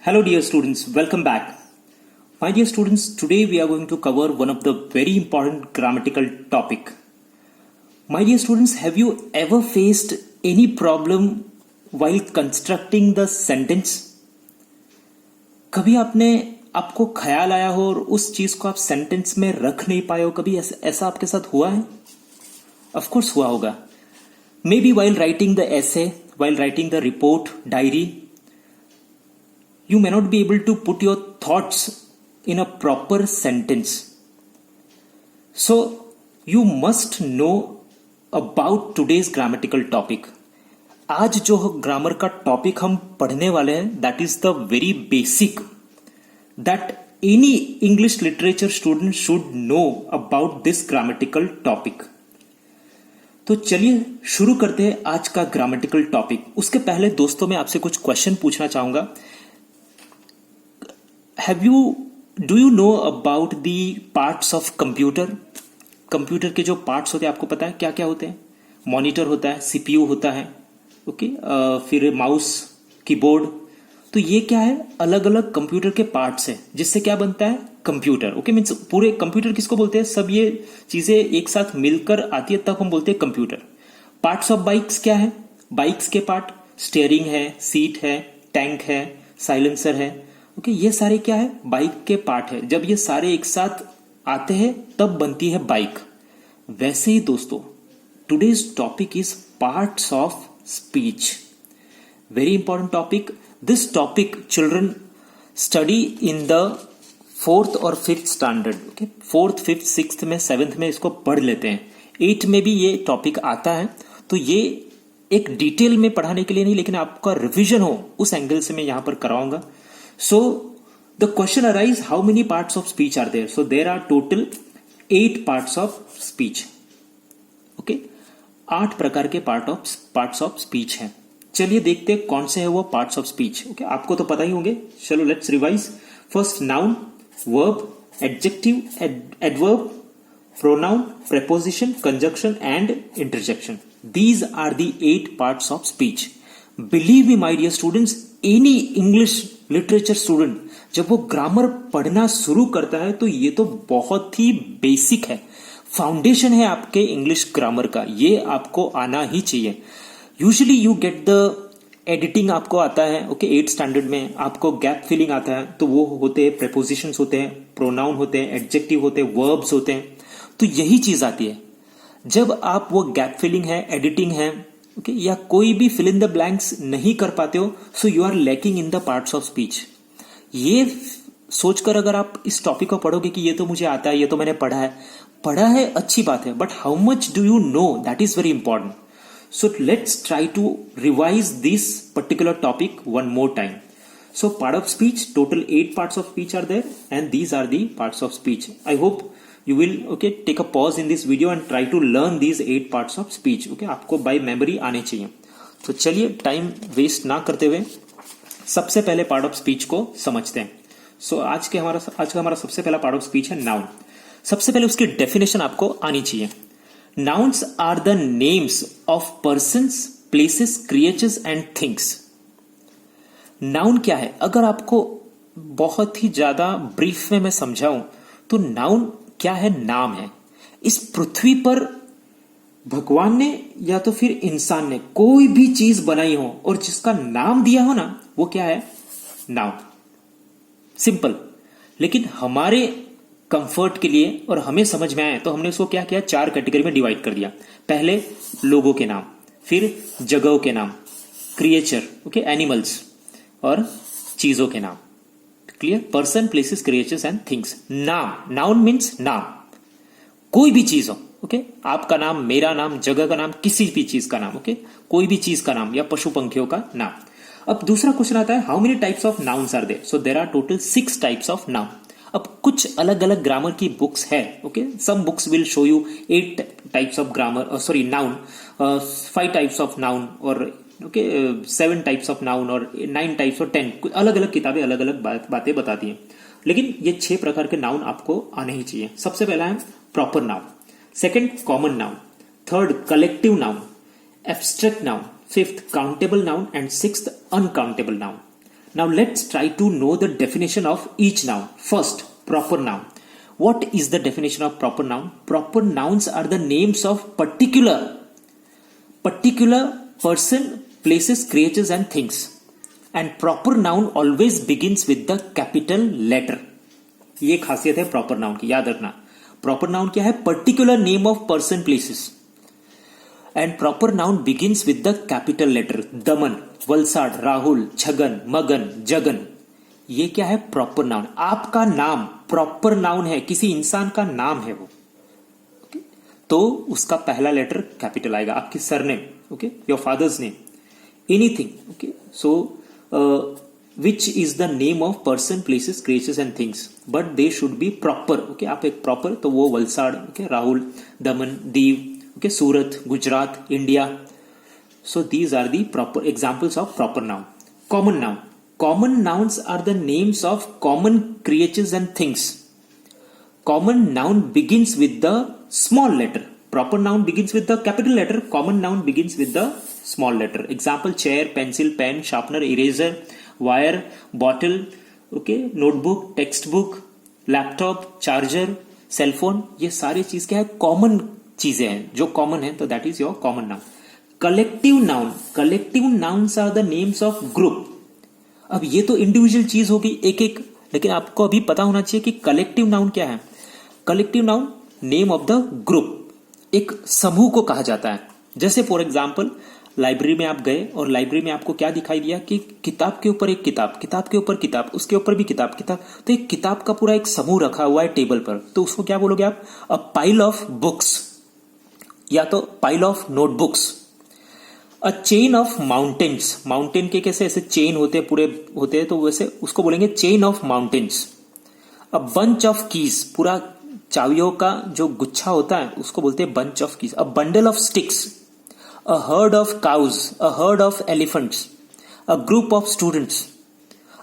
Hello dear students, welcome back. My dear students, today we are going to cover one of the very important grammatical topic. My dear students, have you ever faced any problem while constructing the sentence? कभी आपको ख्याल आया हो और उस चीज को आप सेंटेंस में रख नहीं पाए हो, कभी ऐसा आपके साथ हुआ है? Of course हुआ होगा. Maybe while writing the essay, while writing the report, diary, you may not be able to put your thoughts in a proper sentence. So, you must know about today's grammatical topic. आज जो grammar का topic हम पढ़ने वाले हैं, that is the very basic that any English literature student should know about this grammatical topic. तो चलिए शुरू करते हैं आज का ग्रामेटिकल टॉपिक. उसके पहले दोस्तों मैं आपसे कुछ क्वेश्चन पूछना चाहूंगा. Do you know about the parts of computer? Computer के जो पार्ट्स होते हैं आपको पता है क्या क्या होते हैं? मॉनिटर होता है, सीपीयू होता है, ओके, फिर माउस, कीबोर्ड. तो ये क्या है? अलग अलग कंप्यूटर के पार्ट्स हैं जिससे क्या बनता है? कंप्यूटर. ओके, मीन्स पूरे कंप्यूटर किसको बोलते हैं? सब ये चीजें एक साथ मिलकर आती है तब हम बोलते हैं कंप्यूटर. पार्ट्स ऑफ बाइक्स क्या है? बाइक्स के पार्ट स्टीयरिंग है, सीट है, टैंक है, साइलेंसर है. ओके, ये सारे क्या है? बाइक के पार्ट है. जब ये सारे एक साथ आते हैं तब बनती है बाइक. वैसे ही दोस्तों today's topic is parts of speech. Very important topic. This topic children study in the 4th और 5th standard. Okay, 4th, 5th, 6th में, 7th में इसको पढ़ लेते हैं. 8th में भी ये टॉपिक आता है. तो ये एक डिटेल में पढ़ाने के लिए नहीं, लेकिन आपका रिविजन हो उस एंगल से मैं यहां पर कराऊंगा. So the question arises, how many parts of speech are there? So there are total 8 parts of speech. Okay, 8 प्रकार के parts of speech हैं. चलिए देखते हैं कौन से है वो parts of speech. Okay, आपको तो पता ही होंगे. चलो let's revise. First noun, verb, adjective, adverb, pronoun, preposition, conjunction and interjection. These are the 8 parts of speech. Believe me my dear students, any English literature student जब वो grammar पढ़ना शुरू करता है तो ये तो बहुत ही बेसिक है, फाउंडेशन है आपके इंग्लिश ग्रामर का. ये आपको आना ही चाहिए. Usually you get the editing आपको आता है. ओके, 8th स्टैंडर्ड में आपको गैप फिलिंग आता है. तो वो होते हैं प्रेपोजिशंस होते हैं, प्रोनाउन होते हैं, एडजेक्टिव होते हैं, वर्ब्स होते हैं. तो यही चीज आती है. जब आप वो गैप फिलिंग है, एडिटिंग है, ओके, या कोई भी फिल इन द ब्लैंक्स नहीं कर पाते हो, so you are lacking in the parts of speech. ये सोचकर अगर आप इस टॉपिक को पढ़ोगे कि ये तो मुझे आता है, ये तो मैंने पढ़ा है अच्छी बात है, but how much do you know, that is very important. So let's try to revise this particular topic one more time. So part of speech, total 8 parts of speech are there and these are the parts of speech. I hope you will take a pause in this video and try to learn these 8 parts of speech. Okay, आपको bye memory आने चाहिए. तो चलिए time waste ना करते हुए सबसे पहले पार्ट ऑफ स्पीच को समझते हैं. सो आज का हमारा सबसे पहला पार्ट ऑफ स्पीच है नाउन. सबसे पहले उसकी डेफिनेशन आपको आनी चाहिए. Nouns are the names of persons, places, creatures and things. Noun क्या है? अगर आपको बहुत ही ज्यादा ब्रीफ में मैं समझाऊं तो नाउन क्या है? नाम है. इस पृथ्वी पर भगवान ने या तो फिर इंसान ने कोई भी चीज बनाई हो और जिसका नाम दिया हो ना, वो क्या है? नाउन. सिंपल. लेकिन हमारे कंफर्ट के लिए और हमें समझ में आए तो हमने उसको क्या किया? 4 कैटेगरी में डिवाइड कर दिया. पहले लोगों के नाम, फिर जगहों के नाम, क्रिएचर, ओके, एनिमल्स, और चीजों के नाम. Clear? Person, places, creatures and things. नाम, नाउन मीन्स नाम, कोई भी चीज हो. ओके, आपका नाम, मेरा नाम, जगह का नाम, किसी भी चीज का नाम. ओके, कोई भी चीज का नाम या पशु पंखियों का नाम. अब दूसरा क्वेश्चन आता है, how many types of nouns are there? So there are total 6 types of noun. अब कुछ अलग अलग ग्रामर की बुक्स है. Okay, some books will show you 8 types of grammar, sorry noun, 5 types of noun, और okay 7 types of noun, और 9 types, और 10. अलग अलग किताबें अलग अलग बातें बताती हैं. लेकिन ये 6 प्रकार के नाउन आपको आने ही चाहिए. सबसे पहला है proper noun, second common noun, third collective noun, abstract noun, 5th countable noun and 6th uncountable noun. Now let's try to know the definition of each noun. First, proper noun. What is the definition of proper noun? Proper nouns are the names of particular person, places, creatures and things. And proper noun always begins with the capital letter. ये खासियत है proper noun की, याद रखना. Proper noun क्या है? Particular name of person, places. And proper noun begins with the capital letter. Daman, Valsad, Rahul, Chhagan, Magan, Jagan. ये क्या है? Proper noun. आपका नाम प्रॉपर नाउन है, किसी इंसान का नाम है वो, तो उसका पहला लेटर कैपिटल आएगा. आपकी surname, okay, your father's name, anything, okay. So which is the name of person, places, creatures and things, but they should be proper. Okay, आप एक proper, तो वो Valsad, okay, Rahul, Daman, Diu, okay, Surat, Gujarat, India. So these are the proper examples of proper noun. Common noun. Common nouns are the names of common creatures and things. Common noun begins with the small letter. Proper noun begins with the capital letter. Common noun begins with the small letter. Example: chair, pencil, pen, sharpener, eraser, wire, bottle, okay, notebook, textbook, laptop, charger, cell phone. ये सारी चीज क्या है? Common चीजें हैं, जो common है, तो that is your common noun. Collective noun. Collective nouns are the names of group. अब ये तो इंडिविजुअल चीज होगी एक एक, लेकिन आपको अभी पता होना चाहिए कि कलेक्टिव नाउन क्या है. Collective noun name of the group, एक समूह को कहा जाता है. जैसे फॉर एग्जाम्पल, लाइब्रेरी में आप गए और लाइब्रेरी में आपको क्या दिखाई दिया कि किताब के ऊपर एक किताब, किताब के ऊपर किताब, उसके ऊपर भी किताब, किताब, तो एक किताब का पूरा एक समूह रखा हुआ है टेबल पर, तो उसको क्या बोलोगे आप? अ पाइल ऑफ बुक्स, या तो pile of notebooks. A chain of mountains. Mountain के कैसे ऐसे चेन होते हैं, पूरे होते हैं, तो वैसे उसको बोलेंगे chain of mountains. A bunch of keys. पूरा चाबियों का जो गुच्छा होता है उसको बोलते हैं bunch of keys. A bundle of sticks. A herd of cows, a herd of elephants, a group of students,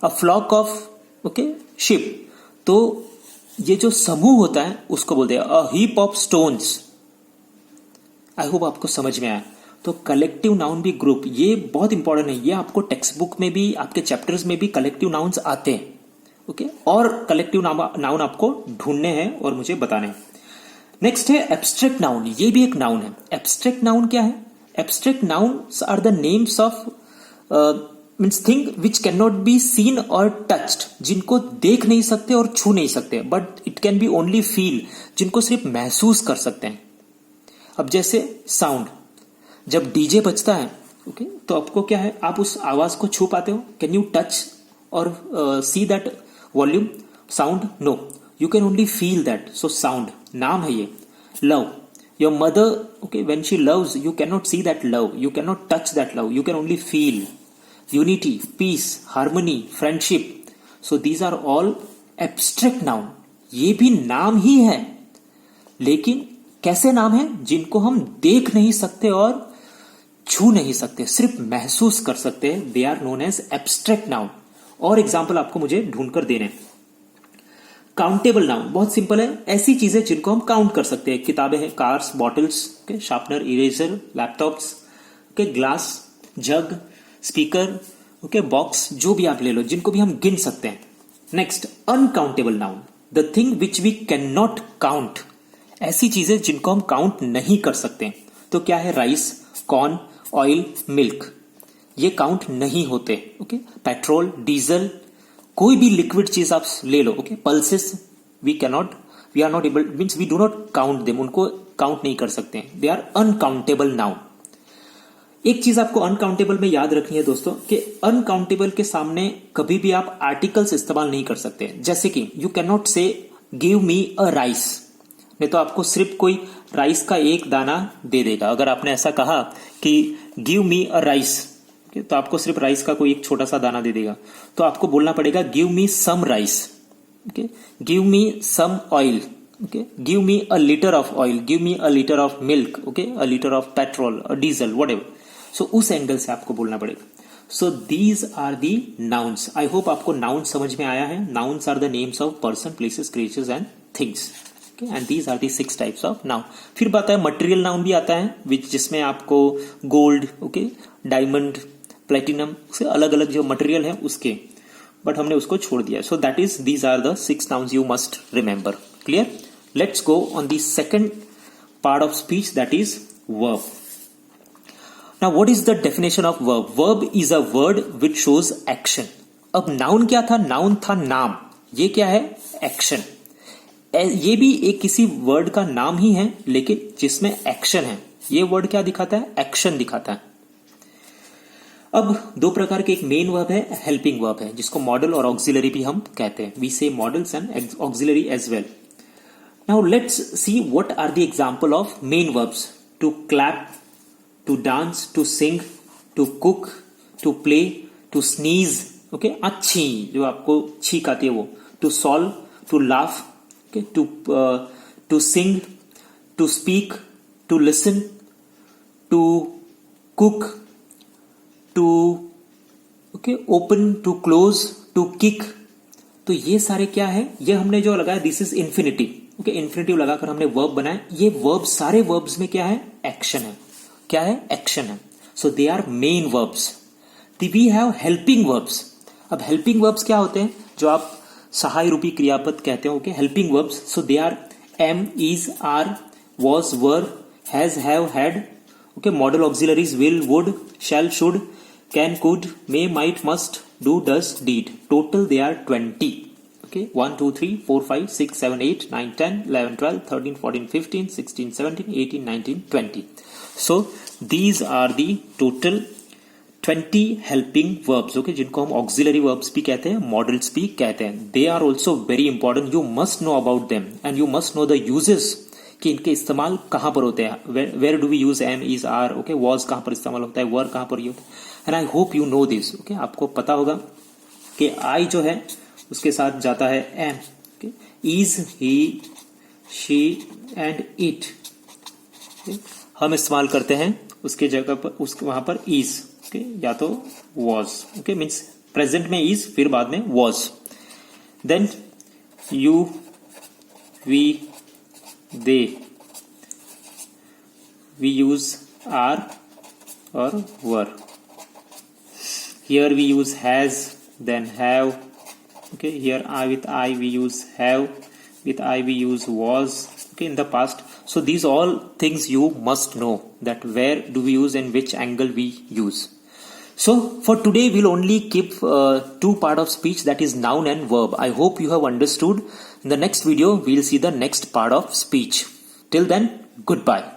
a flock of sheep. तो ये जो समूह होता है उसको बोलते हैं a heap of stones. I hope आपको समझ में आया. तो कलेक्टिव नाउन भी ग्रुप, ये बहुत इंपॉर्टेंट है. ये आपको टेक्स्ट बुक में भी, आपके चैप्टर्स में भी कलेक्टिव नाउन्स आते हैं, ओके. और कलेक्टिव नाउन आपको ढूंढने हैं और मुझे बताने हैं. नेक्स्ट है एब्स्ट्रैक्ट नाउन. ये भी एक नाउन है. एब्स्ट्रैक्ट नाउन क्या है? Abstract nouns are the names of means thing which cannot be seen or touched. जिनको देख नहीं सकते और छू नहीं सकते, but it can be only feel. जिनको सिर्फ महसूस कर सकते हैं. अब जैसे साउंड, जब डीजे बजता है, ओके, तो आपको क्या है? आप उस आवाज को छू पाते हो? कैन यू टच और see that volume, sound? No, you can only feel that. So sound नाम है ये. Love. Your mother, okay, when she loves, you cannot see that love, you cannot touch that love, you can only feel. Unity, peace, harmony, friendship. So these are all abstract noun. ये भी नाम ही है, लेकिन कैसे नाम है? जिनको हम देख नहीं सकते और छू नहीं सकते, सिर्फ महसूस कर सकते हैं. They are known as abstract noun. और एग्जाम्पल आपको मुझे ढूंढकर देने. काउंटेबल नाउन बहुत सिंपल है. ऐसी चीजें जिनको हम काउंट कर सकते हैं. किताबें हैं, cars, bottles, sharpener, eraser, laptops, glass, jug, speaker, okay, box, जो भी आप ले लो, जिनको भी हम गिन सकते हैं. Next, uncountable noun. The thing which we can not count. ऐसी चीजें जिनको हम काउंट नहीं कर सकते. तो क्या है? Rice, corn, oil, milk. ये काउंट नहीं होते. ओके, पेट्रोल, डीजल, कोई भी लिक्विड चीज आप ले लो, okay. Pulses we are not able, means we do not count them. उनको काउंट नहीं कर सकते. They are uncountable noun. एक चीज आपको अनकाउंटेबल में याद रखनी है दोस्तों, कि अनकाउंटेबल के सामने कभी भी आप आर्टिकल्स इस्तेमाल नहीं कर सकते. जैसे कि यू कैन नॉट से गिव मी अ राइस. नहीं तो आपको सिर्फ कोई राइस का एक दाना दे देगा. अगर आपने ऐसा कहा कि गिव मी अ राइस, तो आपको सिर्फ राइस का कोई एक छोटा सा दाना दे देगा. तो आपको बोलना पड़ेगा give me some rice, okay, give me some oil, okay, give me a litre of oil, give me a litre of milk, okay, a litre of petrol, diesel, whatever. So उस एंगल से आपको बोलना पड़ेगा. So these are the nouns. I hope आपको noun समझ में आया है. Nouns are the names of person, places, creatures and things. And these are the 6 types of noun. फिर आता है मटेरियल नाउन भी आता है, जिसमें आपको गोल्ड, ओके, डायमंड, प्लेटिनम से अलग अलग जो मटेरियल है उसके. बट हमने उसको छोड़ दिया. So that is these are the 6 nouns you must remember. Clear? Let's go on the second part of speech, that is verb. Now what is the definition of verb? Verb is a word which shows action. अब noun क्या था? Noun था नाम. ये क्या है? Action. ये भी एक किसी वर्ड का नाम ही है लेकिन जिसमें एक्शन है. ये वर्ड क्या दिखाता है? एक्शन दिखाता है. अब दो प्रकार के, एक मेन वर्ब है, हेल्पिंग वर्ब है, जिसको मॉडल और ऑक्सिलरी भी हम कहते हैं. We say modals and auxiliary as well. Now let's see what are the example of main verbs. To clap, to dance, to sing, to cook, to play, to sneeze. Okay, अच्छी जो आपको छींक आती है वो. To solve, to laugh, okay, to sing, to speak, to listen, to cook, to okay open, to close, to kick. तो ये सारे क्या है? ये हमने जो लगाया this is infinitive. Okay, infinitive लगाकर हमने वर्ब बनाया. ये वर्ब सारे वर्ब्स में क्या है? एक्शन है. क्या है? एक्शन है. So they are main verbs. We have helping verbs. अब हेल्पिंग वर्ब्स क्या होते हैं? जो आप सहाय रूपी क्रियापद कहते हो. Okay, helping verbs. So they are am, is, are, was, were, has, have, had. Okay, modal auxiliaries will, would, shall, should, can, could, may, might, must, do, does, did. Total they are 20. Okay, 1, 2, 3, 4, 5, 6, 7, 8, 9, 10, 11, 12, 13, 14, 15, 16, 17, 18, 19, 20. So these are the total 20 helping verbs. Okay, जिनको हम auxiliary verbs भी कहते हैं, models भी कहते हैं. They are also very important. You must know about them and you must know the uses. कि इनके इस्तेमाल कहां पर होते हैं. Where do we use am, is, are? Okay, was कहां पर इस्तेमाल होता है, were कहां पर use. And I hope you know this. Okay, आपको पता होगा कि आई जो है उसके साथ जाता है am. Okay, is, he, she and it. हम इस्तेमाल करते हैं उसके जगह पर, उसके वहां पर इज. ओके, या तो वॉज. ओके, मीन्स प्रेजेंट में इज, फिर बाद में was. Then you, we, they. We use are और were. Here we use has, then have. Okay, here with I we use have, with I we use was. Okay, in the past. So these all things you must know, that where do we use and which angle we use. So for today we'll only keep two part of speech, that is noun and verb. I hope you have understood. In the next video we'll see the next part of speech. Till then, goodbye.